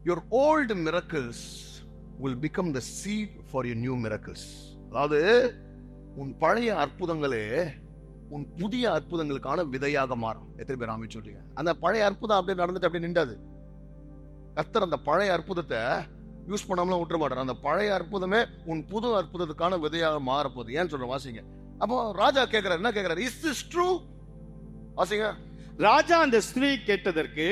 your old miracles will become the seed for your new miracles. அதாவது உன் பழைய அற்புதங்களே உன் புதிய அற்புதங்களுக்கான விதையாக மாறும். எத்தனை பேர் ஆமென் சொல்றீங்க? அந்த பழைய அற்புதம் அப்படியே நடந்துட்டு அப்படியே நின்றாது. கர்த்தர் அந்த பழைய அற்புதத்தை யூஸ் பண்ணாமலாம் விட்டுற மாட்டார். அந்த பழைய அற்புதமே உன் புது அற்புதத்துக்கான விதையாக மாறப்போகுது. ஏன்னு சொல்ற வாசிங்க. அப்போ ராஜா கேட்கிறார், என்ன கேட்கிறார்? Is this true? வாசிங்க. ராஜா அந்த ஸ்திரீ கேட்டதற்கு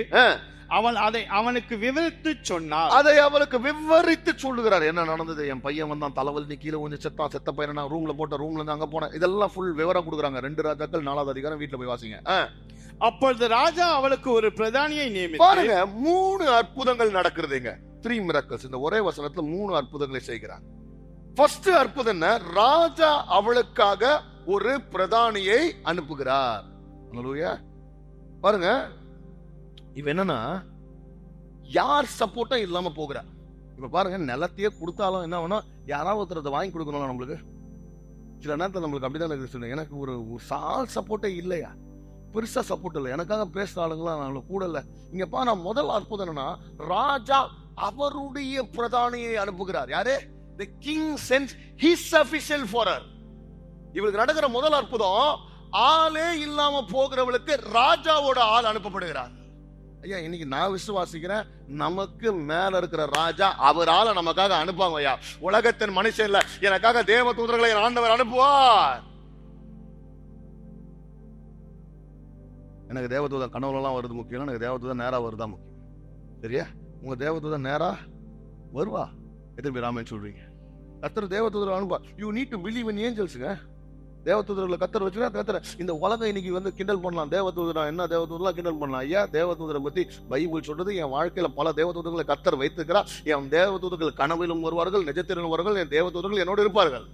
அவன் அதை அவனுக்கு விவரித்து சொன்னார். அதை அவளுக்கு விவரித்து சொல்லுகிறார். என்ன நடந்தது? என் பையன் வந்தான், தலைவலி கீழே கொஞ்சம் செத்தான், செத்த பையன் நான் ரூம்ல போட்ட, ரூம்ல இருந்து அங்க போனேன். இதெல்லாம் ஃபுல் விவரம் கொடுக்குறாங்க. 2 ராஜாக்கள் 4வது அதிகாரம் வீட்டுல போய் வாசிங்க. அப்பொழுது ராஜா அவளுக்கு ஒரு பிரதானியை நியமித்து, பாருங்க 3 அற்புதங்கள் நடக்குதுங்க. 3 miracles. இந்த ஒரே வசனத்துல 3 அற்புதங்களை செய்கிறார். ஃபர்ஸ்ட் அற்புதம் என்ன? ராஜா அவளுக்காக ஒரு பிரதானியை அனுப்புகிறார். அல்லேலூயா. பாருங்க, இவ என்னன்னா யார் சப்போர்ட்டும் இல்லாம போகிறா. இப்ப பாருங்க, நிலத்தையே கொடுத்தாலும் என்ன வேணும், யாராவது ஒருத்தரத்தை வாங்கி கொடுக்கணும். நம்மளுக்கு சில நேரத்தில் நம்மளுக்கு அப்படிதான் இருக்கு. எனக்கு ஒரு சால் சப்போர்ட்டே இல்லையா, பெருசா சப்போர்ட் இல்லை, எனக்காக பேசுற ஆளுங்களாம் நான் கூட இல்லை. இங்க பாரு, முதல் அற்புதம் என்னன்னா ராஜா அவருடைய பிரதானியை அனுப்புகிறார். யாரு? The king sends his official for her. இவளுக்கு நடக்கிற முதல் அற்புதம், ஆளே இல்லாம போகிறவளுக்கு ராஜாவோட ஆள் அனுப்பப்படுகிறார். ஐயா, இன்னைக்கு நான் விசுவாசிக்கிறேன், நமக்கு மேல இருக்கிற ராஜா அவரால நமக்காக அனுப்புவாங்க. ஐயா, உலகத்தின் மனுஷன் இல்ல, எனக்காக தேவ தூதர்களை ஆண்டவர் அனுப்புவார். எனக்கு தேவதூதன் கனவுலாம் வருது முக்கியம், எனக்கு தேவதூதன் நேரா வருதா முக்கியம். சரியா? உங்க தேவதூதன் நேரா வருவா. எத்தனை பேர் ஆமென் சொல்றீங்க? கர்த்தர் தேவதூதரை அனுப்பா. You need to believe in ஏஞ்சல்ஸ்ங்க. தேவதூதர்களை கர்த்தர் வச்சுன்னா கர்த்தர் இந்த உலகம் இன்னைக்கு வந்து கிண்டல் பண்ணலாம். தேவதூதரா என்ன, தேவதூதரெல்லாம் கிண்டல் பண்ணலாம். ஐயா, தேவதூதரை பத்தி பைபிள் சொல்றது, என் வாழ்க்கையில பல தேவதூதர்களை கர்த்தர் வைத்திருக்கிறார். என் தேவதூதர்கள் கனவிலும் வருவார்கள், நிஜத்திலும் வருவார்கள். என் தேவதூதர்கள் என்னோடு இருப்பார்கள்.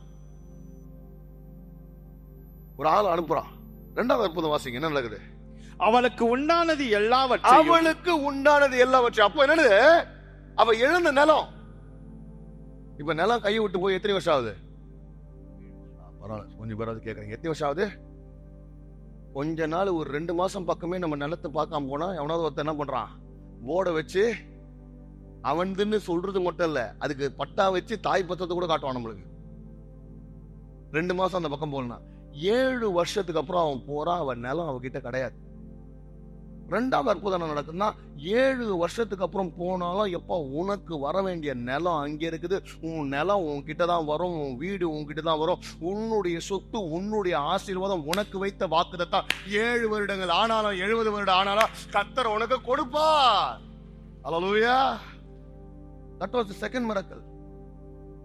ஒரு ஆள் அனுப்புறான். 2வது அற்புதம் வாசிங்க. என்ன நடக்குது? அவளுக்கு உண்டானது எல்லாவற்றையும், அவளுக்கு உண்டானது எல்லாவற்றையும். அப்போ என்னது? அவ இழந்த நிலம். இப்ப நிலம் கையை விட்டு போய் எத்தனை வருஷம் ஆகுது? பரவாயில்ல, கொஞ்சம் பேராது கேட்குறீங்க, எத்தனை வருஷம் ஆகுது? கொஞ்ச நாள், ஒரு 2 மாசம் பக்கமே நம்ம நிலத்தை பார்க்காம போனா எவனாவது ஒருத்தர் என்ன பண்றான், போர்டை வச்சு அவன்துன்னு சொல்றது மட்டும் இல்ல, அதுக்கு பட்டா வச்சு தாய் பத்திரத்தை கூட காட்டுவான் நம்மளுக்கு. 2 மாசம் அந்த பக்கம் போனா 7 வருஷத்துக்கு அப்புறம் அவன் போறான், அவன் நிலம் அவகிட்ட கிடையாது. 2வது அற்புதம் என்ன நடக்குதுன்னா, 7 வருஷத்துக்கு அப்புறம் போனாலும், எப்ப உனக்கு வர வேண்டிய நிலம் அங்க இருக்குது, உன் நிலம் உன்கிட்ட தான் வரும், உன் வீடு உன்கிட்ட தான் வரும், உன்னுடைய சொத்து, உன்னுடைய ஆசீர்வாதம், உனக்கு வைத்த வாக்குத்தத்தம் 7 வருடங்கள் ஆனாலும் 70 வருடம் ஆனாலும் கர்த்தர் உனக்கு கொடுப்பார். Hallelujah. That was the second miracle.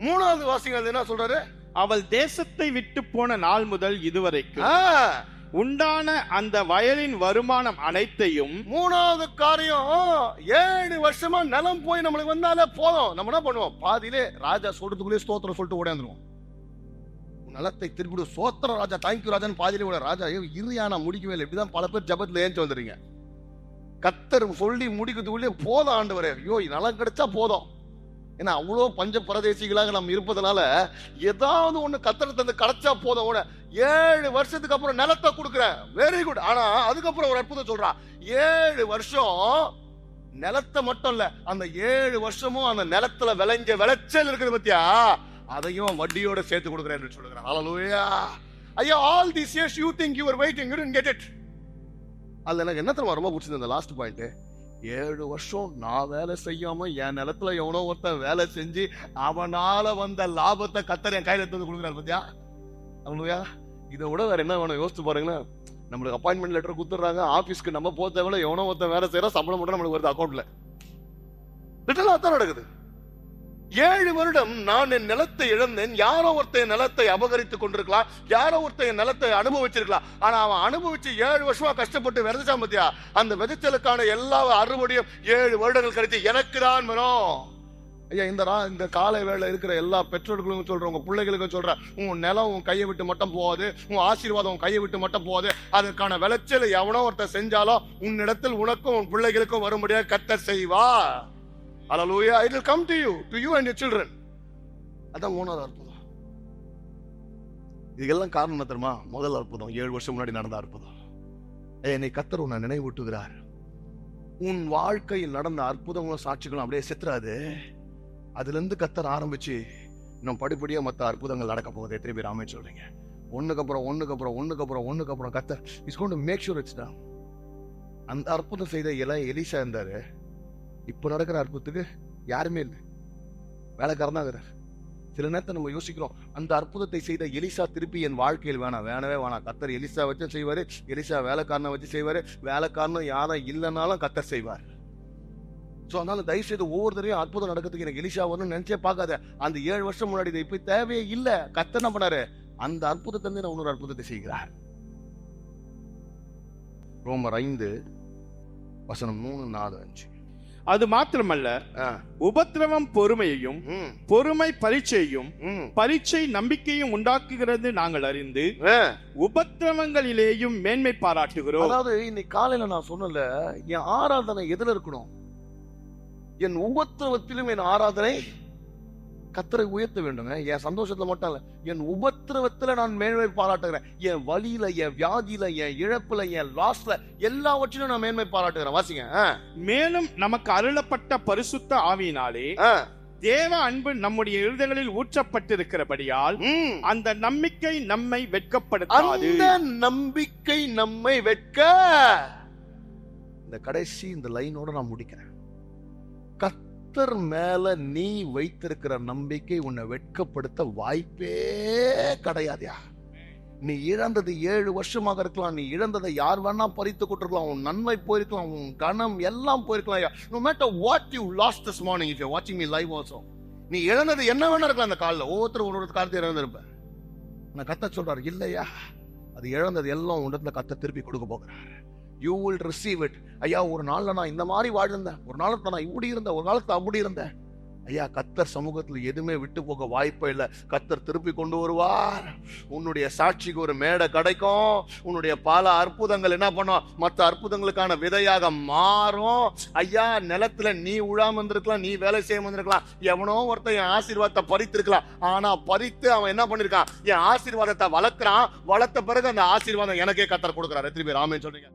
3வது வாசிங்க என்ன சொல்றாரு? அவள் தேசத்தை விட்டு போன நாள் முதல் இதுவரைக்கும் உண்டான அந்த வயலின் வருமானம் அனைத்தையும். 3வது காரியம், 7 வருஷமா நிலம் போய் நம்மளுக்கு வந்தாலே போதும், நம்ம என்ன பண்ணுவோம், பாதியிலே ராஜா சொல்றதுக்குள்ளே ஸ்தோத்திரம் சொல்லிட்டு ஓடியாந்துருவோம். நிலத்தை திருப்பி சோத்திரம் ராஜா, தேங்க்யூ ராஜான்னு பாதியிலே ஓட. ராஜா இருயா, நான் முடிக்கவே இல்லை. இப்படிதான் பல பேர் ஜபத்துல ஏஞ்சி வந்துடுறீங்க. கர்த்தர் சொல்லி முடிக்கிறதுக்குள்ளே போதும் ஆண்டவரே, ஐயோ நிலம் கிடைச்சா போதும். ஏன்னா அவ்வளோ பஞ்ச பரதேசிகளாக நம்ம இருப்பதனால ஏதாவது ஒண்ணு கர்த்தர் தந்து கிடைச்சா போதும். 7 வருஷத்துக்கு அப்புறம் நிலத்தை கொடுக்குறேன், வெரி குட். ஆனா அதுக்கப்புறம் ஒரு அற்புதம் சொல்றான், 7 வருஷம் நிலத்தை மட்டும் இல்ல, அந்த 7 வருஷமும் அந்த நிலத்துல விளைஞ்ச விளைச்சல் இருக்குது பத்தியா, அதையும் வட்டியோட சேர்த்து கொடுக்குறேன்னு சொல்லுகிறான். ஹல்லேலூயா. ஐயா, all these years you think you were waiting, you didn't get it. அதுல எனக்கு என்ன தெரியுமா ரொம்ப பிடிச்சது, அந்த லாஸ்ட் பாயிண்ட், 7 வருஷம் நான் வேலை செய்யாம என் நிலத்துல எவனோ ஒருத்தன் வேலை செஞ்சு அவனால வந்த லாபத்தை கர்த்தர் என் கையில எடுத்து கொடுக்குறாரு பத்தியா. அல்லேலூயா. இதை விட வேற என்ன வேணும் யோசிச்சு பாருங்களேன். நம்மளுக்கு அப்பாயின்மெண்ட் லெட்டர் கொடுத்துறாங்க, ஆபீஸ்க்கு நம்ம போறத எவனோ ஒருத்தன் வேலை செய்யற, சம்பளம் மட்டும் நம்மளுக்கு வருது அக்கௌண்ட்ல. லிட்டலா தான் நடக்குது. 7 வருடம் நான் என் நிலத்தை இழந்தேன். யாரோ ஒருத்தன் நிலத்தை அபகரித்துக் கொண்டிருக்கலாம், யாரோ ஒருத்தன் நிலத்தை அனுபவிச்சிருக்கலாம். ஆனா அவன் அனுபவிச்சு 7 வருஷமா கஷ்டப்பட்டு விதைச்சான் பத்தியா, அந்த விதைச்சலுக்கான எல்லா அறுவடையும் 7 வருடங்கள் கழித்து எனக்கு தான் வரும். ஐயா, இந்த காலை வேளை இருக்கிற எல்லா பெற்றோர்களுக்கும் சொல்றேன், உங்க பிள்ளைகளுக்கும் சொல்றேன், உன் நிலம் உன் கையை விட்டு மட்டும் போகாது, உன் ஆசீர்வாதம் உன் கையை விட்டு மட்டும் போகாது. அதற்கான விளைச்சல் எவனோ ஒருத்தர் செஞ்சாலும் உன்னிடத்தில் உனக்கும் உன் பிள்ளைகளுக்கும் வரும்படியாக கர்த்தர் செய்வார். Hallelujah. It will come to you and your children. அதான் 3வது அற்புதம். இதுக்கெல்லாம் காரணம் என்ன தெரியுமா? முதல் அற்புதம் 7 வருஷம் முன்னாடி நடந்த அற்புதம். என்னை கர்த்தர் உன்னை நினைவூட்டுகிறார். உன் வாழ்க்கையில் நடந்த அற்புதங்களும் சாட்சிகளும் அப்படியே செத்துறாது. அதுல இருந்து கத்தர் ஆரம்பிச்சு இன்னும் படிப்படியா மற்ற அற்புதங்கள் நடக்க போகுது. எத்தனை பேர் ஆமென் சொல்றீங்க? ஒண்ணுக்கு அப்புறம் Qatar is going to make sure it's done. அந்த அற்புதம் செய்த எலிசா இருந்தாரு. இப்ப நடக்கிற அற்புதத்துக்கு யாருமே இல்லை, வேலைக்காரன் தான் இருக்கிறார். சில நேரத்தை நம்ம யோசிக்கிறோம், அந்த அற்புதத்தை செய்த எலிசா திருப்பி என் வாழ்க்கையில் வேணவே வேணாம். கத்தர் எலிசா வச்சு செய்வாரு, எலிசா வேலைக்காரனை வச்சு செய்வாரு, வேலைக்காரனும் யாரும் இல்லைனாலும் கத்தர் செய்வார். சோ அதனால தயவு செய்து ஒவ்வொருத்தரையும் அற்புதம் நடக்கிறதுக்கு எனக்கு எலிசா வரணும்னு நினைச்சே பார்க்காத. அந்த 7 வருஷம் முன்னாடி இதை இப்ப தேவையே இல்லை. கத்தர் என்ன பண்ணாரு? அந்த அற்புதத்தை நான் இன்னொரு அற்புதத்தை செய்கிறார். ரோமர் 5:3-4-5. அது மாத்திரமல்ல, உபத்திரவம் பொறுமையையும், பொறுமை பரீட்சையும், பரீட்சை நம்பிக்கையும் உண்டாக்குகிறது நாங்கள் அறிந்து உபத்திரவங்களிலேயும் மேன்மை பாராட்டுகிறோம். அதாவது இன்னைக்கு காலையில நான் சொன்னல, என் ஆராதனை எதுல இருக்கணும்? என் உபத்திரவத்திலும் என் ஆராதனை கத்தரை உயர்த்த வேண்டுங்க. என் சந்தோஷத்துல மட்டும் இல்ல, என் உபத்திரவத்துல நான் மேன்மை பாராட்டுகிறேன். என் வலியில, என் வியாதியில, என் இழப்புல, என் லாஸ்ல, எல்லாவற்றிலும் நான் மேன்மை பாராட்டுகிறேன். வாசிங்க. மேலும் நமக்கு அருளப்பட்ட பரிசுத்த ஆவியினாலே தேவ அன்பு நம்முடைய இருதயங்களில் ஊற்றப்பட்டிருக்கிறபடியால் அந்த நம்பிக்கை நம்மை வெட்கப்படுத்தாது. அந்த நம்பிக்கை நம்மை வெட்க. இந்த கடைசி இந்த லைனோட நான் முடிக்கிறேன். கர்த்தர் மேல நீ வைத்திருக்கிற நம்பிக்கை உன்னை வெட்கப்படுத்த வாய்ப்பே கிடையாதுயா. நீ இழந்தது 7 வருஷமாக இருக்கலாம், நீ இழந்ததை யார் வேணா பறித்து கொண்டிருக்கலாம், உன் நன்மை போயிருக்கலாம், உன் கணம் எல்லாம் போயிருக்கலாம். No matter what you lost this morning, if you're watching me live also, நீ இழந்தது என்ன வேணா இருக்கலாம். அந்த காலில் ஒவ்வொருத்தரும் ஒரு காலத்தை இழந்திருப்ப. நான் கத்த சொல்றாரு, இல்லையா, அது இழந்தது எல்லாம் உன்னிடத்துல கத்த திருப்பி கொடுக்க போகிறார். You will receive it. ஐயா, ஒரு நாள்ல நான் இந்த மாதிரி வாழ்ந்தேன், ஒரு நாளத்துல நான் இப்படி இருந்தேன், ஒரு காலத்துல அப்படி இருந்தேன். ஐயா, கத்தர் சமூகத்துல எதுவுமே விட்டு போக வாய்ப்பே இல்லை. கத்தர் திருப்பி கொண்டு வருவார். உன்னுடைய சாட்சிக்கு ஒரு மேடை கிடைக்கும். உன்னுடைய பல அற்புதங்கள் என்ன பண்ணும்? மற்ற அற்புதங்களுக்கான விதையாக மாறும். ஐயா, நிலத்துல நீ உழாம இருந்திருக்கலாம், நீ வேலை செய்ய வந்திருக்கலாம், எவனோ ஒருத்தன் என் ஆசீர்வாதத்தை பறித்திருக்கலாம். ஆனா பறித்து அவன் என்ன பண்ணிருக்கான்? என் ஆசீர்வாதத்தை வளர்க்கிறான். வளர்த்த பிறகு அந்த ஆசீர்வாதம் எனக்கே கத்தர் கொடுக்கிறார். எத்தனை பேர் ஆமென் சொல்றீங்க?